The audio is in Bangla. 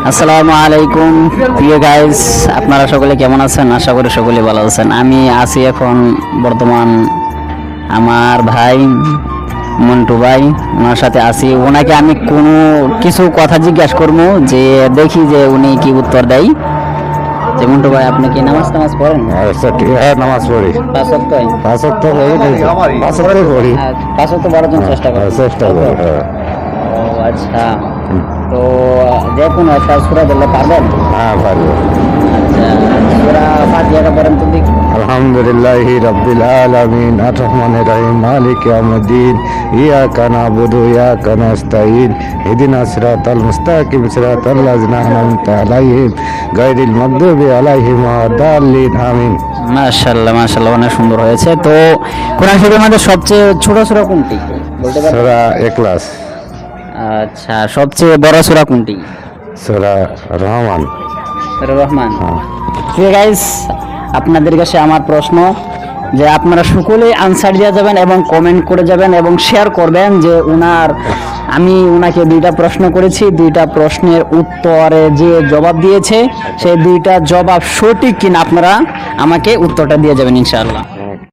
আসসালামু আলাইকুম প্রিয় গাইস, আপনারা সকলে কেমন আছেন? আশা করি সকলে ভালো আছেন। আমি আছি এখন বর্তমান আমার ভাই মন্টু ভাই, ওনার সাথে আছি। ওনাকে আমি কোনো কিছু কথা জিজ্ঞাসা করবো, যে দেখি যে উনি কি উত্তর দেয়। যে মন্টু ভাই, আপনি কি নামাজ পড়েন? হ্যাঁ, নামাজ পড়ি। পাঁচ ওয়াক্ত? পাঁচ ওয়াক্ত পড়ি, পাঁচ ওয়াক্ত পড়ি। পাঁচ ওয়াক্ত পড়ার জন্য চেষ্টা করেন? চেষ্টা করি, হ্যাঁ। ও আচ্ছা, তো যে কোনো একটা সূরা বললে পারবেন? হ্যাঁ, পারবো। আচ্ছা, সূরা ফাতিহাটা পড়েন তো দেখি। আলহামদুলিল্লাহি রাব্বিল আলামিন আর রহমানির রহিম মালিক ইয়াউমিদ্দিন ইয়াকা না'বুদু ওয়া ইয়াকা নাস্তাঈন ইহদিনাস সিরাতাল মুস্তাকিম সিরাতাল লাযিনা আন'আমতা আলাইহিম গায়রিল মাগদুবি আলাইহিম ওয়াদ-দাল্লিন আমিন। মাশাআল্লাহ মাশাআল্লাহ, অনেক সুন্দর হয়েছে। তো কোরআন শরীফের মধ্যে সবচেয়ে ছোট সূরা কোনটি বলতে পারবেন? সূরা ইখলাস। আচ্ছা, সবচেয়ে বড় সূরা কোনটি? সূরা রহমান। সূরা রহমান। ঠিক গাইস, আপনাদের কাছে আমার প্রশ্ন, যে আপনারা সকলে আনসার দিয়ে যাবেন এবং কমেন্ট করে যাবেন এবং শেয়ার করবেন যে আমি ওনাকে দুইটা প্রশ্ন করেছি, দুইটা প্রশ্নের উত্তরে যে জবাব দিয়েছে সেই দুইটা জবাব সঠিক কিনা আপনারা আমাকে উত্তরটা দিয়ে যাবেন ইনশাআল্লাহ।